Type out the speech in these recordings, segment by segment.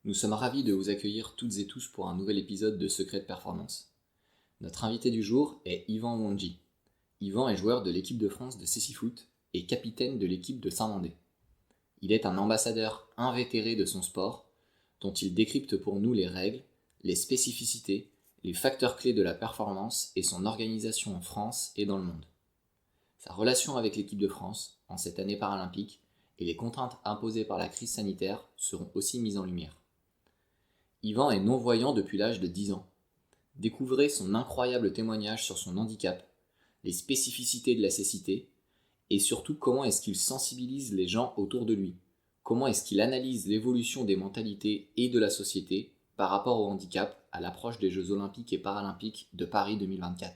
Nous sommes ravis de vous accueillir toutes et tous pour un nouvel épisode de Secret de Performance. Notre invité du jour est Yvan Wandji. Yvan est joueur de l'équipe de France de cécifoot et capitaine de l'équipe de Saint-Mandé. Il est un ambassadeur invétéré de son sport, dont il décrypte pour nous les règles, les spécificités, les facteurs clés de la performance et son organisation en France et dans le monde. Sa relation avec l'équipe de France, en cette année paralympique, et les contraintes imposées par la crise sanitaire seront aussi mises en lumière. Yvan est non-voyant depuis l'âge de 10 ans. Découvrez son incroyable témoignage sur son handicap, les spécificités de la cécité, et surtout comment est-ce qu'il sensibilise les gens autour de lui, comment est-ce qu'il analyse l'évolution des mentalités et de la société par rapport au handicap à l'approche des Jeux Olympiques et Paralympiques de Paris 2024.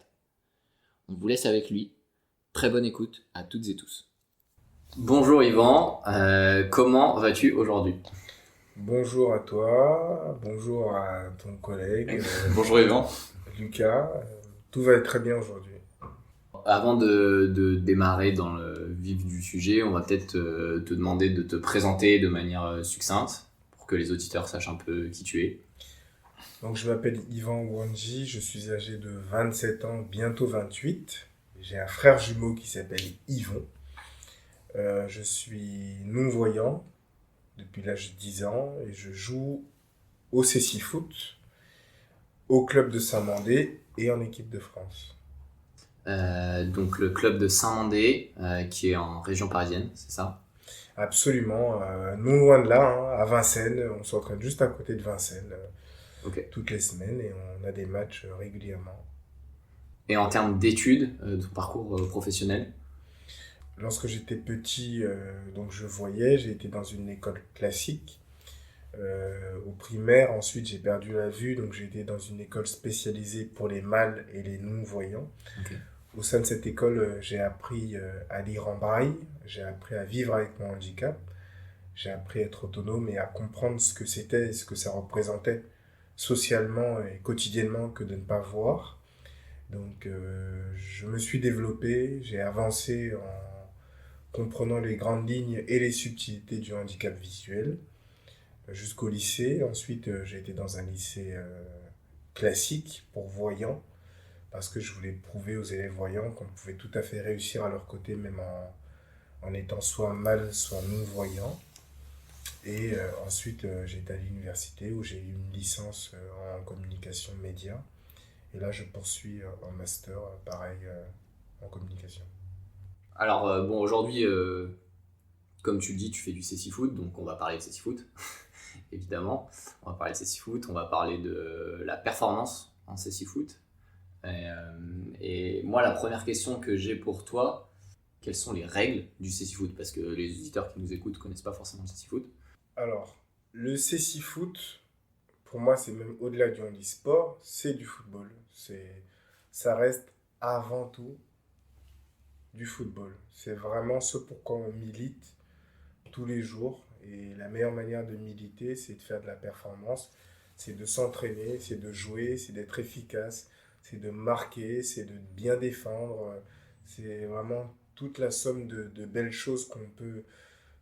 On vous laisse avec lui. Très bonne écoute à toutes et tous. Bonjour Yvan, comment vas-tu aujourd'hui ? Bonjour à toi, bonjour à ton collègue Bonjour Yvan. Lucas, tout va très bien aujourd'hui. Avant de démarrer dans le vif du sujet, on va peut-être te demander de te présenter de manière succincte pour que les auditeurs sachent un peu qui tu es. Donc je m'appelle Yvan Wandji, je suis âgé de 27 ans, bientôt 28. J'ai un frère jumeau qui s'appelle Yvon. Je suis non-voyant depuis l'âge de 10 ans et je joue au cécifoot, au club de Saint-Mandé et en équipe de France. Donc le club de Saint-Mandé qui est en région parisienne, c'est ça ? Absolument, non loin de là, à Vincennes, on s'entraîne juste à côté de Vincennes toutes les semaines et on a des matchs régulièrement. Et en termes d'études, de ton parcours professionnel ? Lorsque j'étais petit, donc je voyais, j'ai été dans une école classique au primaire. Ensuite, j'ai perdu la vue, donc j'ai été dans une école spécialisée pour les mâles et les non-voyants. Okay. Au sein de cette école, j'ai appris à lire en braille, j'ai appris à vivre avec mon handicap, j'ai appris à être autonome et à comprendre ce que c'était et ce que ça représentait socialement et quotidiennement que de ne pas voir. Donc, je me suis développé, j'ai avancé en comprenant les grandes lignes et les subtilités du handicap visuel jusqu'au lycée. Ensuite, j'ai été dans un lycée classique pour voyants parce que je voulais prouver aux élèves voyants qu'on pouvait tout à fait réussir à leur côté, même en étant soit mal, soit non-voyant. Et ensuite, j'ai été à l'université où j'ai eu une licence en communication média. Et là, je poursuis en master, pareil, en communication. Alors, aujourd'hui, comme tu le dis, tu fais du cécifoot, donc on va parler de cécifoot, évidemment. On va parler de cécifoot, on va parler de la performance en cécifoot. Et moi, la première question que j'ai pour toi, quelles sont les règles du cécifoot ? Parce que les auditeurs qui nous écoutent ne connaissent pas forcément le cécifoot. Alors, le cécifoot, pour moi, c'est même au-delà du handisport, c'est du football. Ça reste avant tout du football. C'est vraiment ce pourquoi on milite tous les jours. Et la meilleure manière de militer, c'est de faire de la performance, c'est de s'entraîner, c'est de jouer, c'est d'être efficace, c'est de marquer, c'est de bien défendre. C'est vraiment toute la somme de belles choses qu'on peut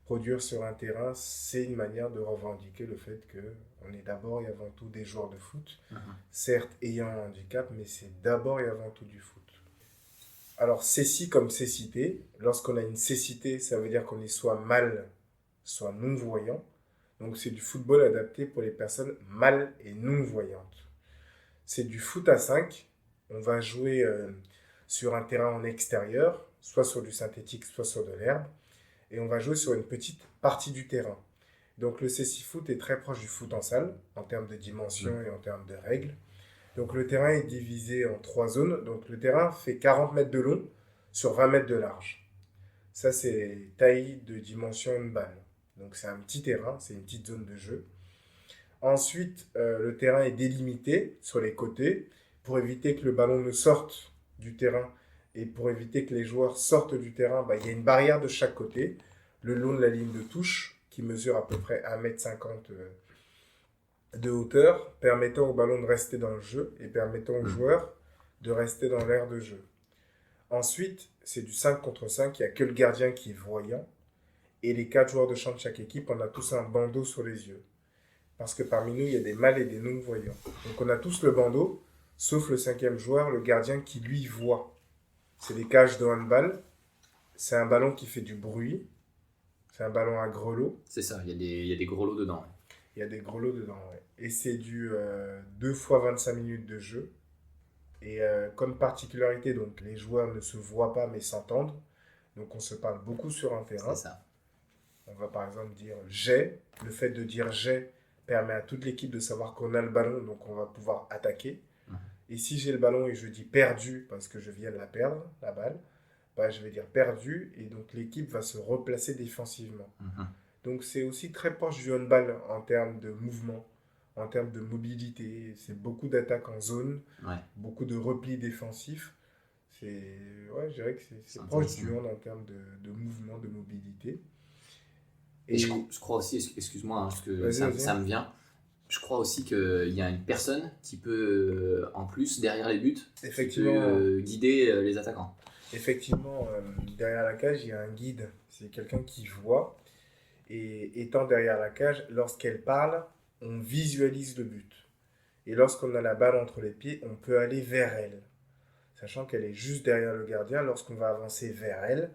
produire sur un terrain. C'est une manière de revendiquer le fait qu'on est d'abord et avant tout des joueurs de foot, certes ayant un handicap, mais c'est d'abord et avant tout du foot. Alors, céci comme cécité, lorsqu'on a une cécité, ça veut dire qu'on est soit mal, soit non-voyant. Donc, c'est du football adapté pour les personnes mâles et non-voyantes. C'est du foot à 5. On va jouer sur un terrain en extérieur, soit sur du synthétique, soit sur de l'herbe. Et on va jouer sur une petite partie du terrain. Donc, le cécifoot est très proche du foot en salle, en termes de dimension et en termes de règles. Donc, le terrain est divisé en 3 zones. Donc, le terrain fait 40 mètres de long sur 20 mètres de large. Ça, c'est taille de dimension handball. Donc, c'est un petit terrain, c'est une petite zone de jeu. Ensuite, le terrain est délimité sur les côtés pour éviter que le ballon ne sorte du terrain et pour éviter que les joueurs sortent du terrain. Il y a une barrière de chaque côté, le long de la ligne de touche qui mesure à peu près 1,50 m de hauteur, permettant au ballon de rester dans le jeu et permettant aux joueurs de rester dans l'aire de jeu. Ensuite, c'est du 5 contre 5, il n'y a que le gardien qui est voyant. Et les 4 joueurs de champ de chaque équipe, on a tous un bandeau sur les yeux. Parce que parmi nous, il y a des mâles et des non-voyants. Donc on a tous le bandeau, sauf le cinquième joueur, le gardien, qui lui voit. C'est des cages de handball. C'est un ballon qui fait du bruit. C'est un ballon à grelots. C'est ça, il y a des gros lots dedans. Il y a des grelots dedans, ouais. Et c'est du 2 fois 25 minutes de jeu. Et comme particularité, donc les joueurs ne se voient pas mais s'entendent. Donc on se parle beaucoup sur un C'est terrain. ça. On va par exemple dire j'ai. Le fait de dire j'ai permet à toute l'équipe de savoir qu'on a le ballon, donc on va pouvoir attaquer. Mhm. Et si j'ai le ballon et je dis perdu parce que je viens de la perdre, la balle, bah, je vais dire perdu et donc l'équipe va se replacer défensivement. Mhm. Donc c'est aussi très proche du handball en termes de mouvement, en termes de mobilité. C'est beaucoup d'attaques en zone, Ouais, beaucoup de replis défensifs. Ouais, je dirais que c'est c'est proche intéressant. du hand en termes de mouvement, de mobilité. Et Et je crois aussi, excuse-moi, parce que vas-y, ça vas-y. me vient, je crois aussi qu'il y a une personne qui peut, en plus, derrière les buts, qui peut Effectivement, guider les attaquants. effectivement, derrière la cage, il y a un guide. C'est quelqu'un qui voit. Et étant derrière la cage, lorsqu'elle parle, on visualise le but. Et lorsqu'on a la balle entre les pieds, on peut aller vers elle. Sachant qu'elle est juste derrière le gardien, lorsqu'on va avancer vers elle,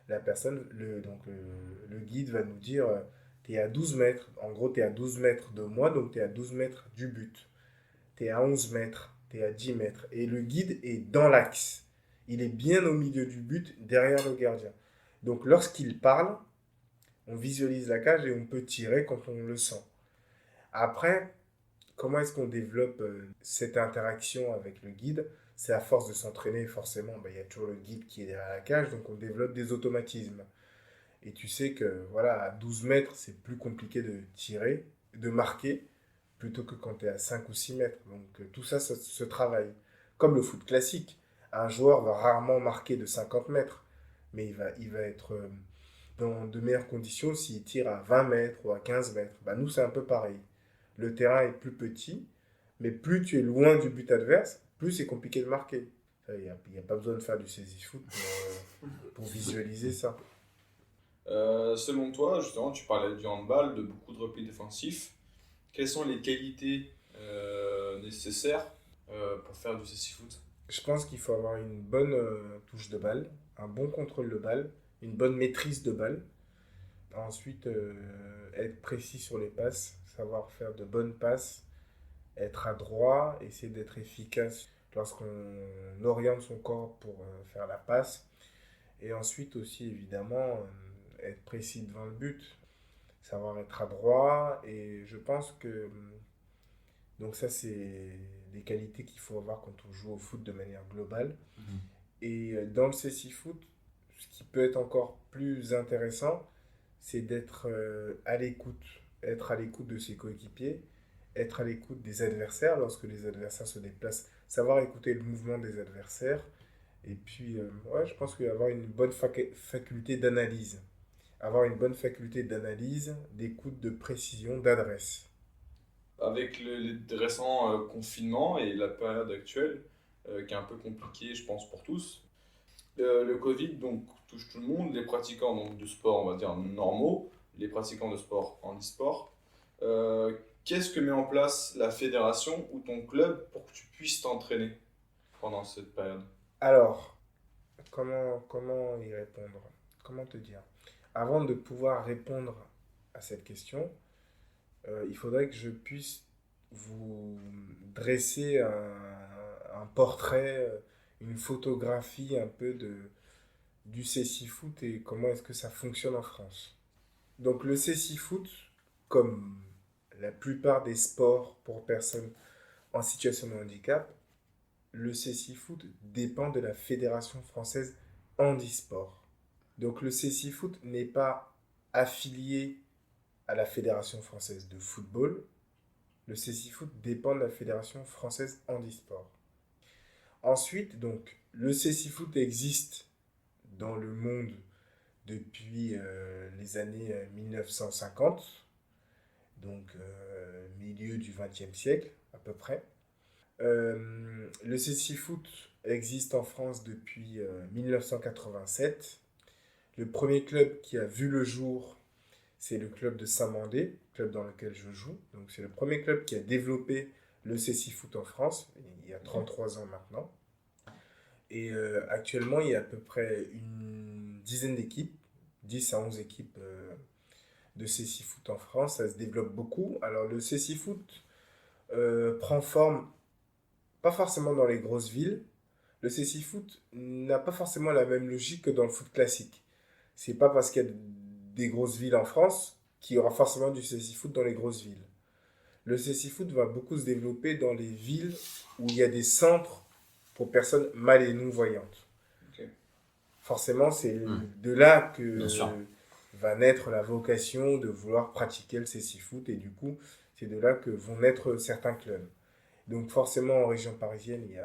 la personne, le guide va nous dire tu es à 12 mètres. En gros, tu es à 12 mètres de moi, donc tu es à 12 mètres du but. Tu es à 11 mètres, tu es à 10 mètres. Et le guide est dans l'axe. Il est bien au milieu du but, derrière le gardien. Donc lorsqu'il parle, on visualise la cage et on peut tirer quand on le sent. Après, comment est-ce qu'on développe cette interaction avec le guide? C'est à force de s'entraîner, forcément, il y a toujours le guide qui est derrière la cage, donc on développe des automatismes. Et tu sais que voilà, à 12 mètres, c'est plus compliqué de tirer, de marquer, plutôt que quand tu es à 5 ou 6 mètres. Donc tout ça se travaille. Comme le foot classique, un joueur va rarement marquer de 50 mètres, mais il va être dans de meilleures conditions s'il tire à 20 mètres ou à 15 mètres. Bah, nous, c'est un peu pareil. Le terrain est plus petit, mais plus tu es loin du but adverse, plus c'est compliqué de marquer. Il n'y a pas besoin de faire du saisie-foot pour visualiser ça. Selon toi, justement, tu parlais du handball, de beaucoup de replis défensifs. Quelles sont les qualités nécessaires pour faire du sissy-foot? Je pense qu'il faut avoir une bonne touche de balle, un bon contrôle de balle, une bonne maîtrise de balle. Ensuite, être précis sur les passes, savoir faire de bonnes passes, être adroit, essayer d'être efficace lorsqu'on oriente son corps pour faire la passe. Et ensuite aussi, évidemment, être précis devant le but, savoir être adroit. Et je pense que donc ça, c'est des qualités qu'il faut avoir quand on joue au foot de manière globale. Mhm. Et dans le CC Foot, ce qui peut être encore plus intéressant, c'est d'être à l'écoute. Être à l'écoute de ses coéquipiers, être à l'écoute des adversaires lorsque les adversaires se déplacent, savoir écouter le mouvement des adversaires. Et puis, ouais, je pense qu'avoir une bonne faculté d'analyse. Avoir une bonne faculté d'analyse, d'écoute, de précision, d'adresse. Avec les récents confinements et la période actuelle, qui est un peu compliquée, je pense, pour tous, le Covid donc, touche tout le monde, les pratiquants donc, de sport, on va dire, normaux, les pratiquants de sport en e-sport. Qu'est-ce que met en place la fédération ou ton club pour que tu puisses t'entraîner pendant cette période? Alors, comment y répondre? Comment te dire? Avant de pouvoir répondre à cette question, il faudrait que je puisse vous dresser un portrait, une photographie un peu du CC-Foot et comment est-ce que ça fonctionne en France. Donc le CC-Foot, comme la plupart des sports pour personnes en situation de handicap, le CC-Foot dépend de la Fédération française handisport. Donc le CC-Foot n'est pas affilié à la Fédération française de football. Le CC-Foot dépend de la Fédération française handisport. Ensuite, donc, le CC-Foot existe dans le monde depuis les années 1950, donc milieu du XXe siècle à peu près. Le CC-Foot existe en France depuis 1987. Le premier club qui a vu le jour, c'est le club de Saint-Mandé, club dans lequel je joue. Donc c'est le premier club qui a développé le CéciFoot en France, il y a 33 ans maintenant. Et actuellement, il y a à peu près une dizaine d'équipes, 10 à 11 équipes de CéciFoot en France. Ça se développe beaucoup. Alors le CéciFoot prend forme pas forcément dans les grosses villes. Le CéciFoot n'a pas forcément la même logique que dans le foot classique. C'est pas parce qu'il y a des grosses villes en France qu'il y aura forcément du CéciFoot dans les grosses villes. Le CéciFoot va beaucoup se développer dans les villes où il y a des centres pour personnes mal et non-voyantes. Ok. Forcément, c'est de là que Bien sûr. va naître la vocation de vouloir pratiquer le CéciFoot et du coup, c'est de là que vont naître certains clubs. Donc forcément, en région parisienne, il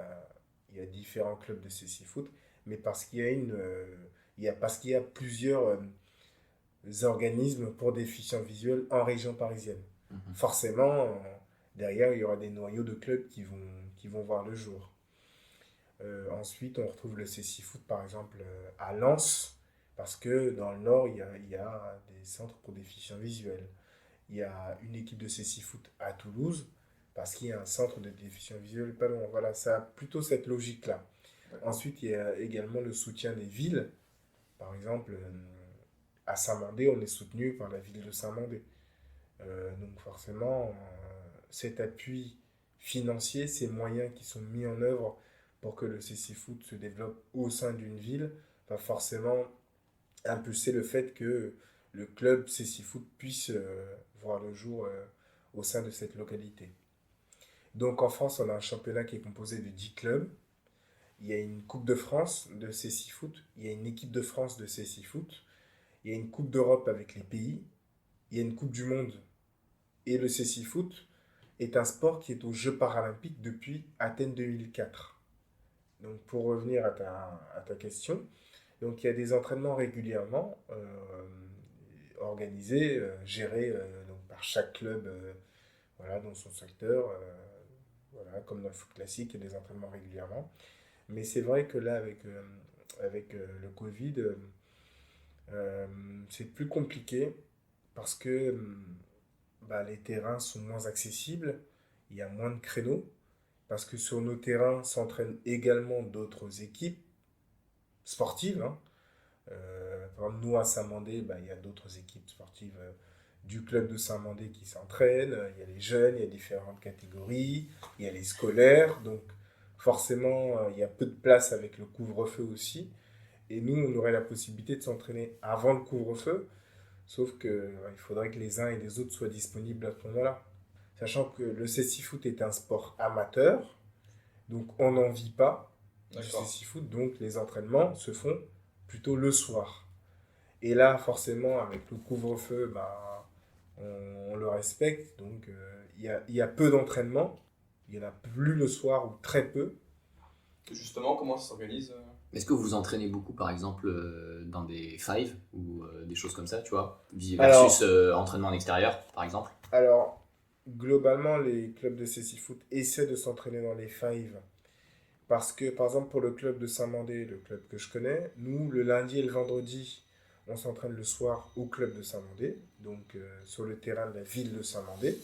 y a différents clubs de CéciFoot, mais parce qu'il y a parce qu'il y a plusieurs organismes pour déficients visuels en région parisienne. Forcément, derrière, il y aura des noyaux de clubs qui vont voir le jour. Ensuite, on retrouve le CéciFoot, par exemple, à Lens, parce que dans le Nord, il y a des centres pour déficients visuels. Il y a une équipe de CéciFoot à Toulouse, parce qu'il y a un centre de déficients visuels pas loin. Voilà, ça a plutôt cette logique-là. Ensuite, il y a également le soutien des villes. Par exemple, à Saint-Mandé, on est soutenu par la ville de Saint-Mandé. Donc forcément, cet appui financier, ces moyens qui sont mis en œuvre pour que le CéciFoot se développe au sein d'une ville, va forcément impulser le fait que le club CéciFoot puisse voir le jour au sein de cette localité. Donc en France, on a un championnat qui est composé de 10 clubs. Il y a une Coupe de France de CéciFoot, il y a une équipe de France de CéciFoot, il y a une Coupe d'Europe avec les pays, il y a une Coupe du Monde. Et le CéciFoot est un sport qui est aux Jeux paralympiques depuis Athènes 2004. Donc pour revenir à ta question, donc il y a des entraînements régulièrement organisés, gérés donc par chaque club voilà, dans son secteur. Voilà, comme dans le foot classique, il y a des entraînements régulièrement. Mais c'est vrai que là, avec le Covid, c'est plus compliqué parce que les terrains sont moins accessibles, il y a moins de créneaux, parce que sur nos terrains s'entraînent également d'autres équipes sportives. Hein. Par exemple, nous à Saint-Mandé, il y a d'autres équipes sportives du club de Saint-Mandé qui s'entraînent, il y a les jeunes, il y a différentes catégories, il y a les scolaires, donc forcément il y a peu de place avec le couvre-feu aussi, et nous on aurait la possibilité de s'entraîner avant le couvre-feu, sauf qu'il faudrait que les uns et les autres soient disponibles à ce moment-là. Sachant que le CéciFoot est un sport amateur, donc on n'en vit pas du CéciFoot, donc les entraînements se font plutôt le soir. Et là, forcément, avec le couvre-feu, on le respecte, donc il y a peu d'entraînements, il n'y en a plus le soir ou très peu. Justement, comment ça s'organise Est-ce que vous vous entraînez beaucoup, par exemple, dans des fives ou des choses comme ça, tu vois, versus entraînement en extérieur, par exemple? Alors, globalement, les clubs de CéciFoot essaient de s'entraîner dans les fives. Parce que, par exemple, pour le club de Saint-Mandé, le club que je connais, nous, le lundi et le vendredi, on s'entraîne le soir au club de Saint-Mandé, donc sur le terrain de la ville de Saint-Mandé.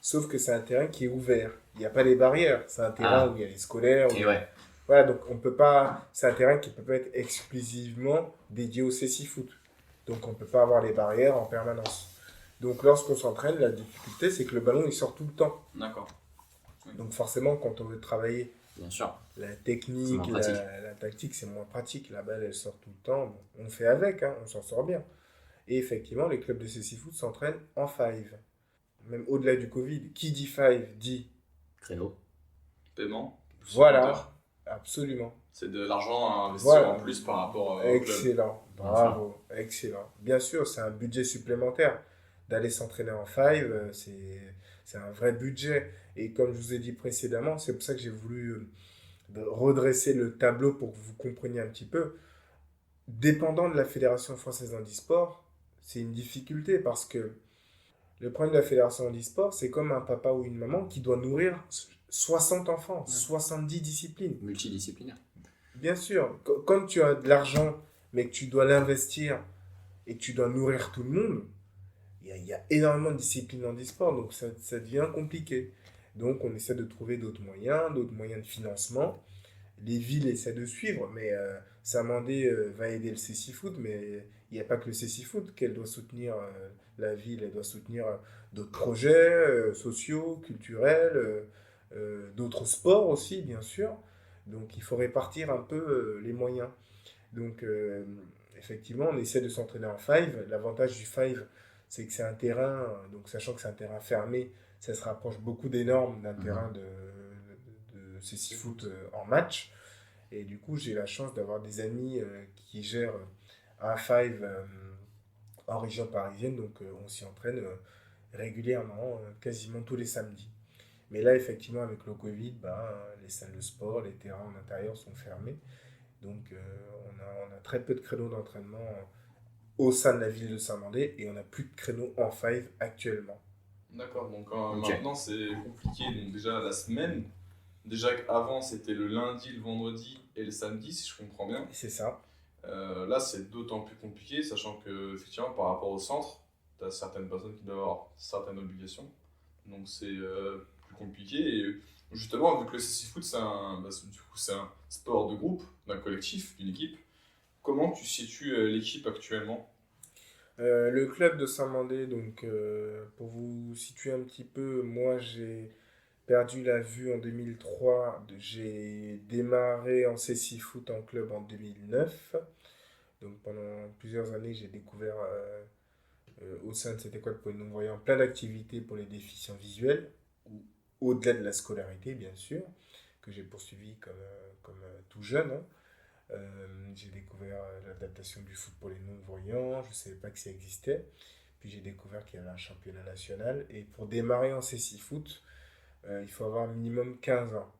Sauf que c'est un terrain qui est ouvert. Il n'y a pas les barrières. C'est un terrain où il y a les scolaires. Et ouais. Voilà, donc on peut pas. C'est un terrain qui ne peut pas être exclusivement dédié au CéciFoot. Donc on ne peut pas avoir les barrières en permanence. Donc lorsqu'on s'entraîne, la difficulté, c'est que le ballon, il sort tout le temps. D'accord. Oui. Donc forcément, quand on veut travailler Bien sûr. la technique, la tactique, c'est moins pratique. La balle, elle sort tout le temps. Bon, on fait avec, hein, on s'en sort bien. Et effectivement, les clubs de CéciFoot s'entraînent en five. Même au-delà du Covid, qui dit five dit créneau. Paiement. Voilà, absolument. C'est de l'argent à investir en plus par rapport au excellent, club. Bravo, excellent. Bien sûr, c'est un budget supplémentaire. D'aller s'entraîner en five, c'est un vrai budget. Et comme je vous ai dit précédemment, c'est pour ça que j'ai voulu redresser le tableau pour que vous compreniez un petit peu. Dépendant de la Fédération française handisport, c'est une difficulté parce que le problème de la Fédération handisport, c'est comme un papa ou une maman qui doit nourrir 60 enfants, 70 disciplines. Multidisciplinaire. Bien sûr, quand tu as de l'argent, mais que tu dois l'investir et que tu dois nourrir tout le monde, il y a énormément de disciplines dans e-sport, donc ça devient compliqué. Donc on essaie de trouver d'autres moyens de financement. Les villes essaient de suivre, mais Saint-Mandé va aider le CC-Foot, mais il n'y a pas que le CC-Foot qu'elle doit soutenir. La ville, elle doit soutenir d'autres projets sociaux, culturels, d'autres sports aussi, bien sûr. Donc il faut répartir un peu les moyens. Donc effectivement, on essaie de s'entraîner en five. L'avantage du five, c'est que c'est un terrain, donc sachant que c'est un terrain fermé, ça se rapproche beaucoup des normes d'un terrain de CC Foot en match. Et du coup, j'ai la chance d'avoir des amis qui gèrent un five en région parisienne, donc on s'y entraîne régulièrement, quasiment tous les samedis. Mais là, effectivement, avec le Covid, les salles de sport, les terrains en intérieur sont fermés. Donc, on a très peu de créneaux d'entraînement au sein de la ville de Saint-Mandé et on n'a plus de créneaux en five actuellement. D'accord, donc Ok. maintenant c'est compliqué. Donc déjà la semaine, déjà qu'avant c'était le lundi, le vendredi et le samedi, si je comprends bien. Et c'est ça. Là c'est d'autant plus compliqué, sachant que effectivement par rapport au centre, tu as certaines personnes qui doivent avoir certaines obligations. Donc c'est plus compliqué. Et justement, vu que le CC Foot c'est un sport de groupe, d'un collectif, d'une équipe, comment tu situes l'équipe actuellement? Le club de Saint-Mandé, donc pour vous situer un petit peu, moi j'ai perdu la vue en 2003. J'ai démarré en CC Foot en club en 2009. Donc pendant plusieurs années, j'ai découvert au sein de cette école pour les non-voyants plein d'activités pour les déficients visuels, ou au-delà de la scolarité bien sûr, que j'ai poursuivi comme tout jeune, hein. J'ai découvert l'adaptation du foot pour les non-voyants, je ne savais pas que ça existait. Puis j'ai découvert qu'il y avait un championnat national. Et pour démarrer en CC Foot, il faut avoir minimum 15 ans.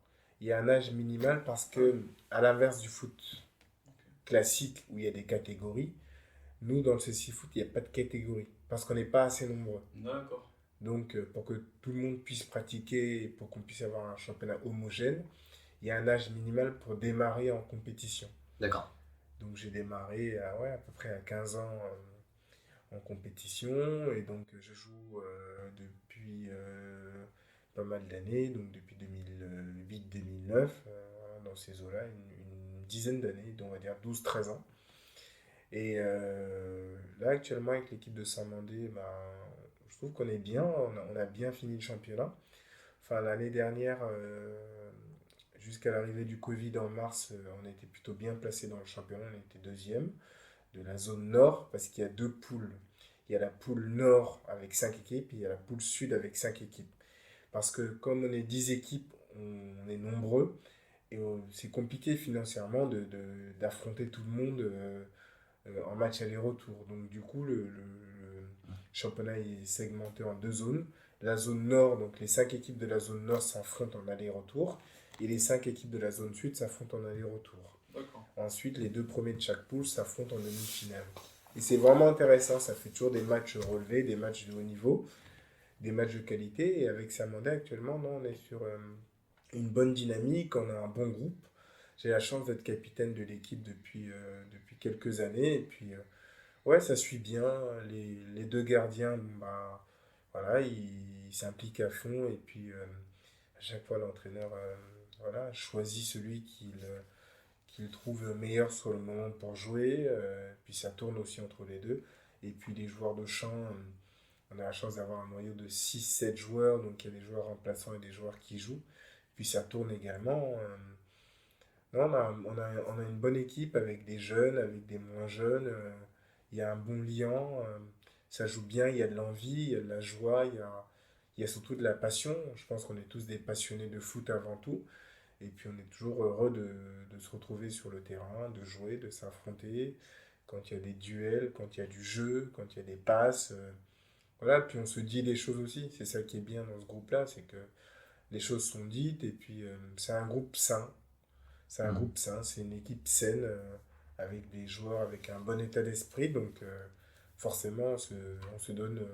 Il y a un âge minimal parce que, à l'inverse du foot classique où il y a des catégories, nous dans le CC Foot, il n'y a pas de catégorie parce qu'on n'est pas assez nombreux. D'accord. Donc, pour que tout le monde puisse pratiquer et pour qu'on puisse avoir un championnat homogène, il y a un âge minimal pour démarrer en compétition. D'accord. Donc j'ai démarré à peu près à 15 ans en compétition et donc je joue depuis pas mal d'années, donc depuis 2008-2009, dans ces eaux-là, une dizaine d'années, donc on va dire 12-13 ans. Et là actuellement avec l'équipe de Saint-Mandé, je trouve qu'on est bien, on a bien fini le championnat. Enfin l'année dernière, jusqu'à l'arrivée du Covid en mars, on était plutôt bien placé dans le championnat, on était deuxième de la zone nord, parce qu'il y a deux poules. Il y a la poule nord avec 5 équipes, et il y a la poule sud avec 5 équipes. Parce que comme on est 10 équipes, on est nombreux, et c'est compliqué financièrement d'affronter tout le monde en match aller-retour. Donc du coup, le championnat est segmenté en deux zones. La zone nord, donc les 5 équipes de la zone nord s'affrontent en aller-retour, et les 5 équipes de la zone sud s'affrontent en aller-retour. D'accord. Ensuite, les deux premiers de chaque poule s'affrontent en demi-finale. Et c'est vraiment intéressant, ça fait toujours des matchs relevés, des matchs de haut niveau, des matchs de qualité. Et avec Saint-Mandé actuellement, non, on est sur une bonne dynamique, on a un bon groupe. J'ai la chance d'être capitaine de l'équipe depuis quelques années. Et puis, ouais, ça suit bien. Les deux gardiens, voilà, ils s'impliquent à fond. Et puis, à chaque fois, l'entraîneur voilà, choisit celui qu'il trouve meilleur sur le moment pour jouer. Puis ça tourne aussi entre les deux. Et puis les joueurs de champ, on a la chance d'avoir un noyau de 6-7 joueurs. Donc il y a des joueurs remplaçants et des joueurs qui jouent. Puis ça tourne également. Non, on a une bonne équipe avec des jeunes, avec des moins jeunes. Il y a un bon lien. Ça joue bien, il y a de l'envie, il y a de la joie, il y a surtout de la passion. Je pense qu'on est tous des passionnés de foot avant tout. Et puis on est toujours heureux de se retrouver sur le terrain, de jouer, de s'affronter, quand il y a des duels, quand il y a du jeu, quand il y a des passes. Voilà, puis on se dit des choses aussi. C'est ça qui est bien dans ce groupe-là, c'est que les choses sont dites et puis c'est un groupe sain. C'est un Mhm. groupe sain, c'est une équipe saine avec des joueurs avec un bon état d'esprit. Donc forcément, on se donne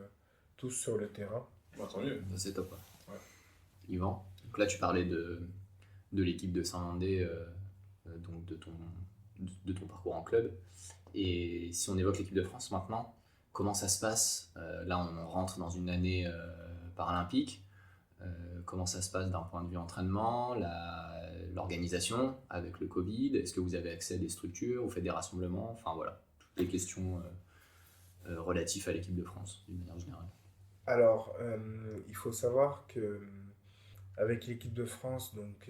tous sur le terrain. Bah, tant mieux. C'est top. Ouais. Ouais. Yvan, donc là tu parlais de l'équipe de Saint-Mandé, donc de ton parcours en club. Et si on évoque l'équipe de France maintenant, comment ça se passe? Là, on rentre dans une année paralympique. Comment ça se passe d'un point de vue entraînement, l'organisation avec le Covid? Est-ce que vous avez accès à des structures? Vous faites des rassemblements? Enfin voilà, toutes les questions relatives à l'équipe de France, d'une manière générale. Alors, il faut savoir que avec l'équipe de France, donc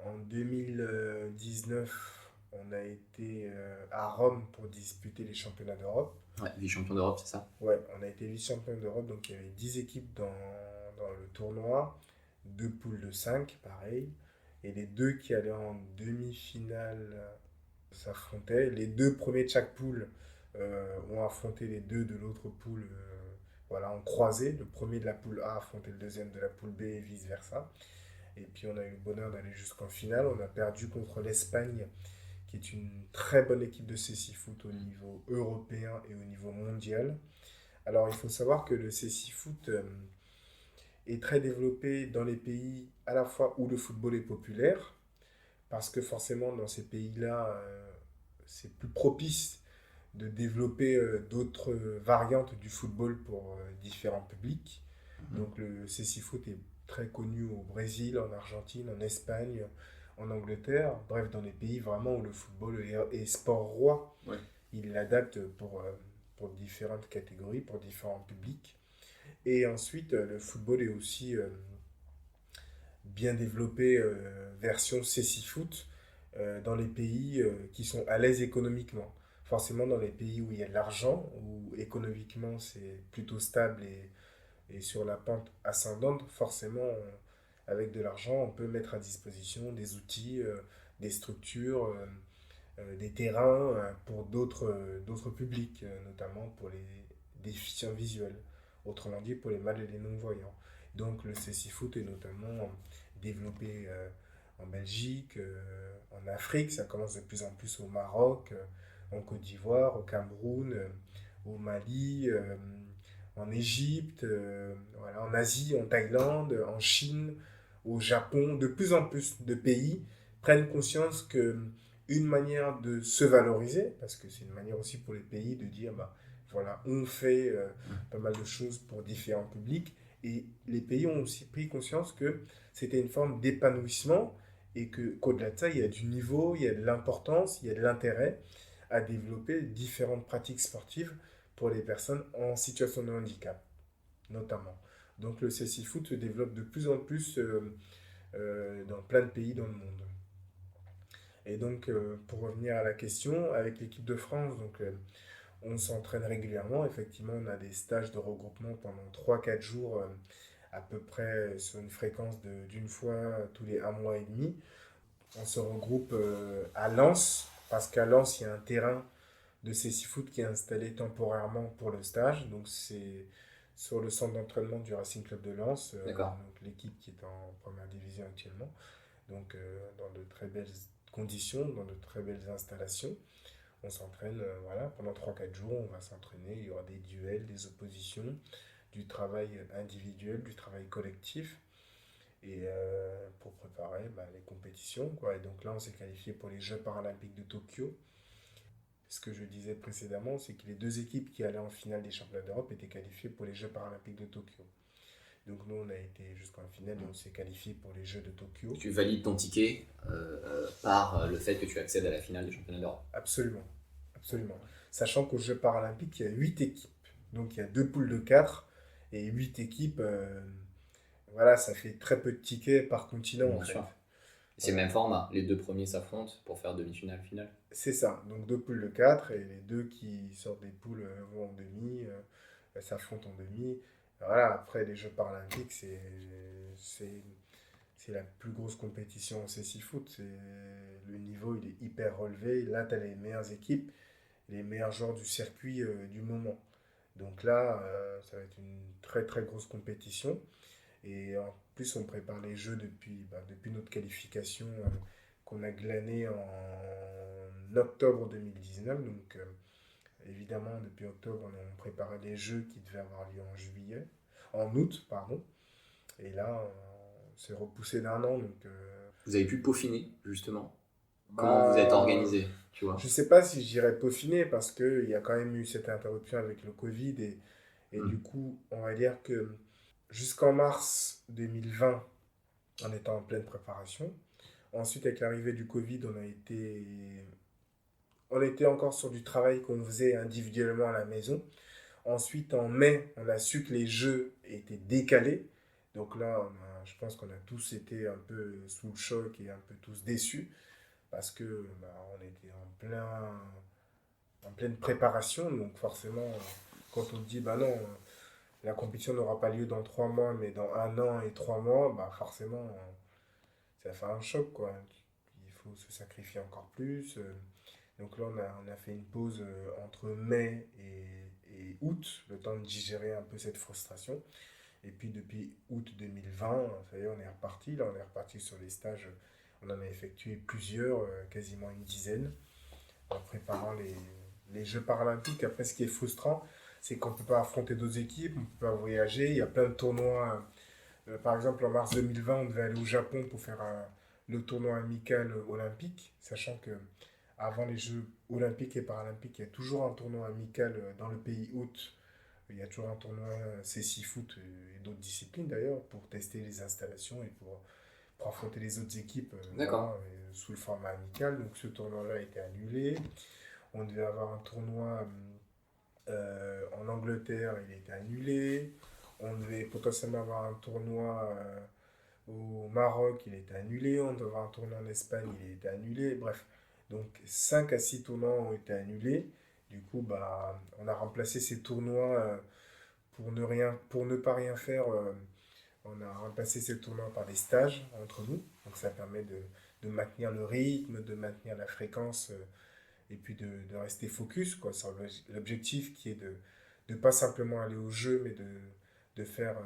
en 2019, on a été à Rome pour disputer les championnats d'Europe. Ouais, vice-champion d'Europe, c'est ça? Ouais, on a été vice-champion d'Europe, donc il y avait 10 équipes dans le tournoi, deux poules de 5, pareil. Et les deux qui allaient en demi-finale s'affrontaient. Les deux premiers de chaque poule ont affronté les deux de l'autre poule, voilà, en croisé. Le premier de la poule A affrontait le deuxième de la poule B et vice-versa. Et puis on a eu le bonheur d'aller jusqu'en finale. On a perdu contre l'Espagne, qui est une très bonne équipe de cécifoot au niveau européen et au niveau mondial. Alors il faut savoir que le cécifoot est très développé dans les pays à la fois où le football est populaire, parce que forcément dans ces pays-là, c'est plus propice de développer d'autres variantes du football pour différents publics. Donc le cécifoot est très connu au Brésil, en Argentine, en Espagne, en Angleterre, bref, dans les pays vraiment où le football est sport roi. Ouais. Il l'adapte pour différentes catégories, pour différents publics. Et ensuite, le football est aussi bien développé version cécifoot dans les pays qui sont à l'aise économiquement. Forcément, dans les pays où il y a de l'argent, où économiquement c'est plutôt stable et sur la pente ascendante, forcément, avec de l'argent, on peut mettre à disposition des outils, des structures, des terrains pour d'autres publics, notamment pour les déficients visuels, autrement dit pour les mal et les non-voyants. Donc le cécifoot est notamment développé en Belgique, en Afrique, ça commence de plus en plus au Maroc, en Côte d'Ivoire, au Cameroun, au Mali, en Égypte, voilà, en Asie, en Thaïlande, en Chine, au Japon. De plus en plus de pays prennent conscience que une manière de se valoriser, parce que c'est une manière aussi pour les pays de dire, bah, voilà, on fait pas mal de choses pour différents publics, et les pays ont aussi pris conscience que c'était une forme d'épanouissement, et qu'au-delà de ça, il y a du niveau, il y a de l'importance, il y a de l'intérêt à développer différentes pratiques sportives pour les personnes en situation de handicap, notamment. Donc le cécifoot se développe de plus en plus dans plein de pays dans le monde. Et donc, pour revenir à la question, avec l'équipe de France, donc, on s'entraîne régulièrement. Effectivement, on a des stages de regroupement pendant 3-4 jours, à peu près sur une fréquence d'une fois tous les 1 mois et demi. On se regroupe à Lens, parce qu'à Lens, il y a un terrain de cécifoot qui est installé temporairement pour le stage. Donc, c'est sur le centre d'entraînement du Racing Club de Lens, donc l'équipe qui est en première division actuellement. Donc, dans de très belles conditions, dans de très belles installations. On s'entraîne voilà, pendant 3-4 jours, on va s'entraîner, il y aura des duels, des oppositions, du travail individuel, du travail collectif, et pour préparer les compétitions, quoi. Et donc là, on s'est qualifié pour les Jeux paralympiques de Tokyo. Ce que je disais précédemment, c'est que les deux équipes qui allaient en finale des championnats d'Europe étaient qualifiées pour les Jeux paralympiques de Tokyo. Donc nous, on a été jusqu'en finale et on s'est qualifié pour les Jeux de Tokyo. Tu valides ton ticket par le fait que tu accèdes à la finale des championnats d'Europe. Absolument, absolument. Sachant qu'aux Jeux paralympiques, il y a 8 équipes. Donc il y a 2 poules de 4 et 8 équipes. Voilà, ça fait très peu de tickets par continent. Bien sûr. C'est le même format, les deux premiers s'affrontent pour faire demi-finale, finale. C'est ça, donc 2 poules de 4 et les deux qui sortent des poules vont en demi, s'affrontent en demi. Voilà, après les Jeux paralympiques, c'est la plus grosse compétition en cécifoot. Le niveau il est hyper relevé. Là, tu as les meilleures équipes, les meilleurs joueurs du circuit du moment. Donc là, ça va être une très très grosse compétition. Et en plus, on prépare les Jeux depuis notre qualification qu'on a glanée en octobre 2019. Donc évidemment, depuis octobre, on préparait les Jeux qui devaient avoir lieu en août, pardon. Et là, c'est repoussé d'1 an. Donc, vous avez pu peaufiner, justement, Comment vous êtes Bah, organisé, tu vois? je sais pas si je dirais peaufiner parce qu'il y a quand même eu cette interruption avec le Covid et Hmm. du coup, on va dire que jusqu'en mars 2020, on était en pleine préparation. Ensuite, avec l'arrivée du Covid, on était encore sur du travail qu'on faisait individuellement à la maison. Ensuite, en mai, on a su que les jeux étaient décalés. Donc là, je pense qu'on a tous été un peu sous le choc et un peu tous déçus parce que on était en pleine préparation. Donc forcément, quand on dit bah non, la compétition n'aura pas lieu dans 3 mois, mais dans 1 an et 3 mois, bah forcément, ça fait un choc quoi. Il faut se sacrifier encore plus. Donc là, on a fait une pause entre mai et août, le temps de digérer un peu cette frustration. Et puis depuis août 2020, ça y est, on est reparti. Là, on est reparti sur les stages. On en a effectué plusieurs, quasiment une dizaine, en préparant les Jeux paralympiques. Après, ce qui est frustrant, c'est qu'on ne peut pas affronter d'autres équipes, on ne peut pas voyager. Il y a plein de tournois. Par exemple, en mars 2020, on devait aller au Japon pour faire le tournoi amical olympique, sachant que avant les Jeux olympiques et paralympiques, il y a toujours un tournoi amical dans le pays hôte. Il y a toujours un tournoi CC-Foot et d'autres disciplines d'ailleurs pour tester les installations et pour affronter les autres équipes D'accord. sous le format amical. Donc ce tournoi-là a été annulé. On devait avoir un tournoi en Angleterre, il a été annulé. On devait potentiellement avoir un tournoi au Maroc, il a été annulé. On devait avoir un tournoi en Espagne, il a été annulé. Bref, donc 5 à 6 tournois ont été annulés. Du coup, on a remplacé ces tournois pour ne pas rien faire. On a remplacé ces tournois par des stages entre nous. Donc ça permet de maintenir le rythme, de maintenir la fréquence et puis de rester focus quoi, sur l'objectif qui est de ne pas simplement aller au jeu, mais de faire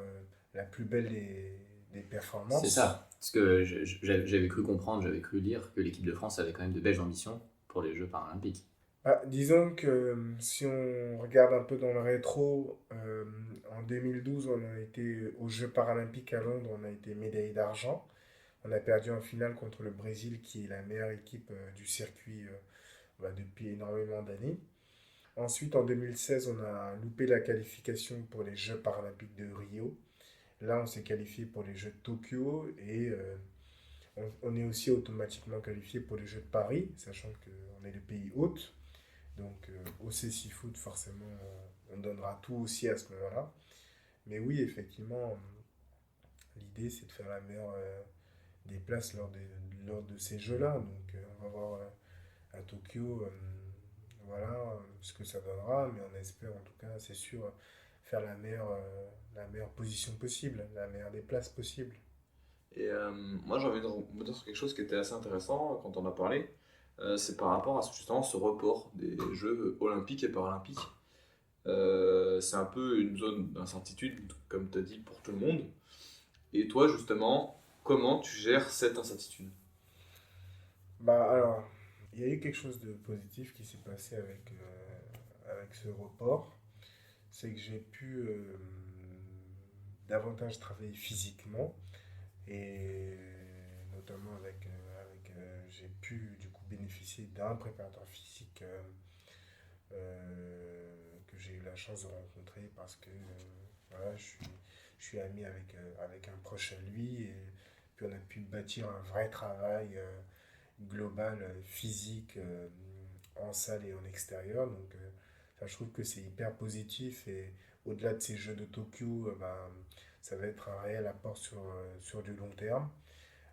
la plus belle des C'est performances. ça. Parce que j'avais cru comprendre, j'avais cru lire que l'équipe de France avait quand même de belles ambitions pour les Jeux paralympiques. Disons que si on regarde un peu dans le rétro, en 2012, on a été aux Jeux paralympiques à Londres, on a été médaillé d'argent. On a perdu en finale contre le Brésil, qui est la meilleure équipe du circuit depuis énormément d'années. Ensuite, en 2016, on a loupé la qualification pour les Jeux paralympiques de Rio. Là, on s'est qualifié pour les Jeux de Tokyo et on est aussi automatiquement qualifié pour les Jeux de Paris, sachant qu'on est le pays hôte. Donc, au CC Foot, forcément, on donnera tout aussi à ce moment-là. Mais oui, effectivement, l'idée, c'est de faire la meilleure des places lors de ces Jeux-là. Donc, on va voir à Tokyo, voilà ce que ça donnera, mais on espère en tout cas, c'est sûr, faire la meilleure position possible, la meilleure des places possible. Et moi, j'ai envie de rebondir sur quelque chose qui était assez intéressant quand on a parlé. C'est par rapport à justement ce report des Jeux olympiques et paralympiques. C'est un peu une zone d'incertitude, comme tu as dit, pour tout le monde. Et toi, justement, comment tu gères cette incertitude? Alors, il y a eu quelque chose de positif qui s'est passé avec ce report. C'est que j'ai pu davantage travailler physiquement et notamment j'ai pu du coup bénéficier d'un préparateur physique que j'ai eu la chance de rencontrer parce que voilà, je suis ami avec un proche à lui et puis on a pu bâtir un vrai travail global, physique, en salle et en extérieur. Donc ça, je trouve que c'est hyper positif et au-delà de ces Jeux de Tokyo, ça va être un réel apport sur du long terme.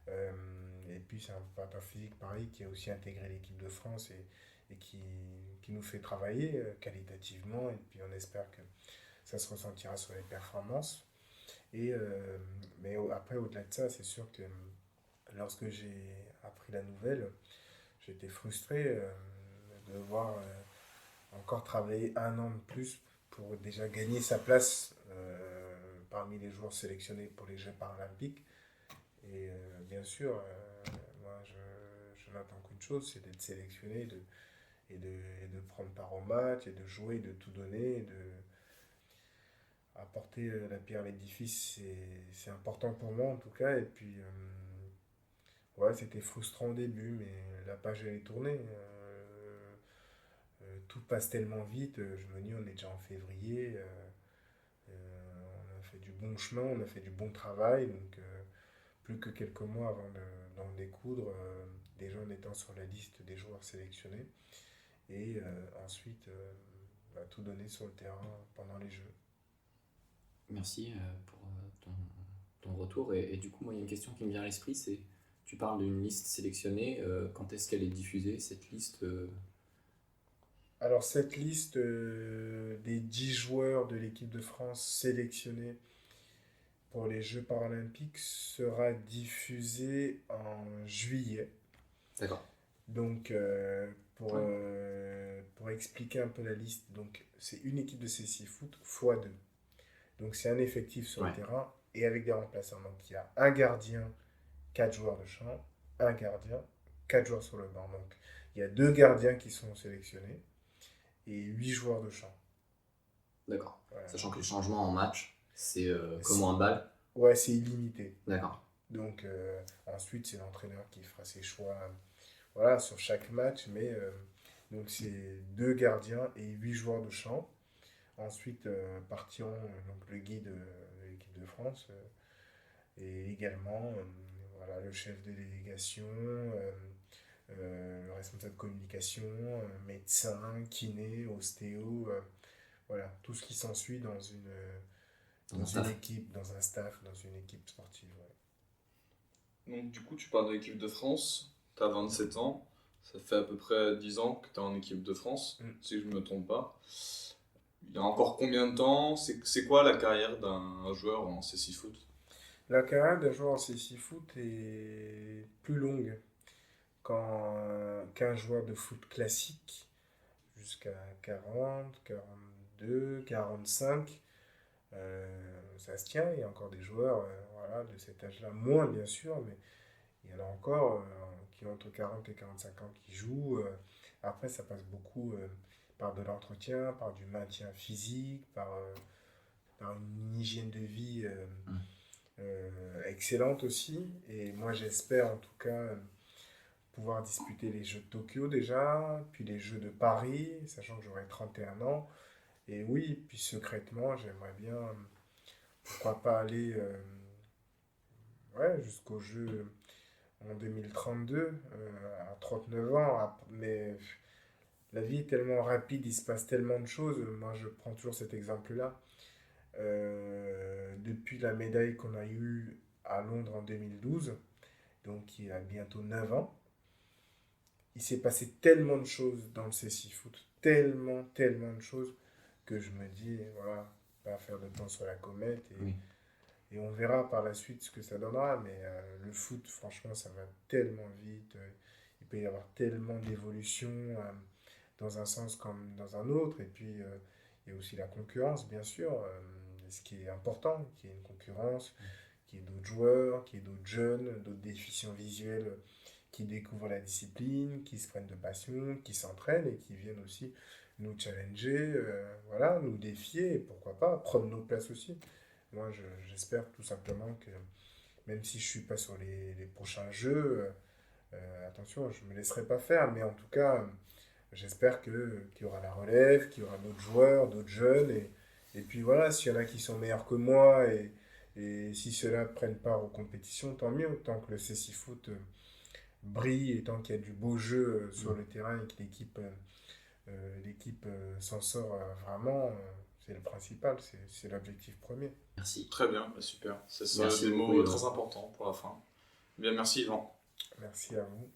Euh, et puis c'est un préparateur physique pareil qui a aussi intégré l'équipe de France et qui nous fait travailler qualitativement et puis on espère que ça se ressentira sur les performances. Mais après, au-delà de ça, c'est sûr que lorsque j'ai appris la nouvelle, j'étais frustré de voir encore travailler 1 an de plus pour déjà gagner sa place parmi les joueurs sélectionnés pour les Jeux paralympiques. Et bien sûr, moi je n'attends qu'une chose, c'est d'être sélectionné et de prendre part au match et de jouer, de tout donner, de apporter la pierre à l'édifice. C'est important pour moi en tout cas. Et puis Ouais, c'était frustrant au début, mais la page elle est tournée. Tout passe tellement vite, je me dis on est déjà en février, on a fait du bon chemin, on a fait du bon travail, donc plus que quelques mois avant d'en découdre, déjà en étant sur la liste des joueurs sélectionnés, et ensuite tout donner sur le terrain pendant les Jeux. Merci pour ton retour. Et du coup, moi, il y a une question qui me vient à l'esprit, c'est, tu parles d'une liste sélectionnée, quand est-ce qu'elle est diffusée, cette liste Alors cette liste des 10 joueurs de l'équipe de France sélectionnés pour les Jeux paralympiques sera diffusée en juillet. D'accord. Donc, Ouais. pour expliquer un peu la liste, donc c'est une équipe de CC Foot x 2. Donc, c'est un effectif sur le Ouais. terrain et avec des remplaçants. Donc, il y a un gardien, 4 joueurs de champ, un gardien, 4 joueurs sur le banc. Donc, il y a 2 gardiens qui sont sélectionnés et 8 joueurs de champ. D'accord. Voilà. Sachant que les changements en match, c'est comme C'est- en handball. Ouais, c'est illimité. D'accord. Donc, ensuite, c'est l'entraîneur qui fera ses choix voilà, sur chaque match. Mais donc, c'est 2 gardiens et 8 joueurs de champ. Ensuite, partiront donc, le guide de l'équipe de France et également voilà, le chef de délégation, le responsable de communication, médecin, kiné, ostéo, voilà, tout ce qui s'ensuit Dans dans un une staff. équipe, dans un staff, dans une équipe sportive. Ouais. Donc, du coup, tu parles de l'équipe de France, tu as 27 ans, ça fait à peu près 10 ans que tu es en équipe de France, Mm. si je ne me trompe pas. Il y a encore combien de temps? C'est quoi la carrière d'un joueur en CC Foot? La carrière d'un joueur en CC Foot est plus longue qu'un joueur de foot classique, jusqu'à 40, 42, 45. Ça se tient, il y a encore des joueurs voilà, de cet âge-là, moins bien sûr, mais il y en a encore qui ont entre 40 et 45 ans qui jouent. Après, ça passe beaucoup par de l'entretien, par du maintien physique, par une hygiène de vie Mm. excellente aussi. Et moi, j'espère en tout cas pouvoir disputer les Jeux de Tokyo déjà, puis les Jeux de Paris, sachant que j'aurai 31 ans. Et oui, puis secrètement, j'aimerais bien, pourquoi pas aller ouais, jusqu'aux Jeux en 2032, à 39 ans. Mais la vie est tellement rapide, il se passe tellement de choses. Moi, je prends toujours cet exemple-là. Depuis la médaille qu'on a eue à Londres en 2012, donc il y a bientôt 9 ans, il s'est passé tellement de choses dans le CC Foot, tellement, tellement de choses, que je me dis, voilà, pas faire de temps sur la comète. Oui. Et on verra par la suite ce que ça donnera. Mais le foot, franchement, ça va tellement vite. Il peut y avoir tellement d'évolutions dans un sens comme dans un autre. Et puis, il y a aussi la concurrence, bien sûr. Ce qui est important, qu'il y ait une concurrence, qu'il y ait d'autres joueurs, qu'il y ait d'autres jeunes, d'autres déficients visuels qui découvrent la discipline, qui se prennent de passion, qui s'entraînent et qui viennent aussi nous challenger, voilà, nous défier et pourquoi pas prendre nos places aussi. Moi, j'espère tout simplement que même si je ne suis pas sur les prochains jeux, attention, je ne me laisserai pas faire, mais en tout cas, j'espère qu'il y aura la relève, qu'il y aura d'autres joueurs, d'autres jeunes, et puis voilà, s'il y en a qui sont meilleurs que moi, et si ceux-là prennent part aux compétitions, tant mieux, tant que le CC Foot brille, et tant qu'il y a du beau jeu sur le terrain, et que l'équipe s'en sort vraiment, c'est le principal, c'est l'objectif premier. Merci. Très bien, bah super. C'est Merci des beaucoup, mots Yvan. très importants pour la fin. Bien, merci Yvan. Merci à vous.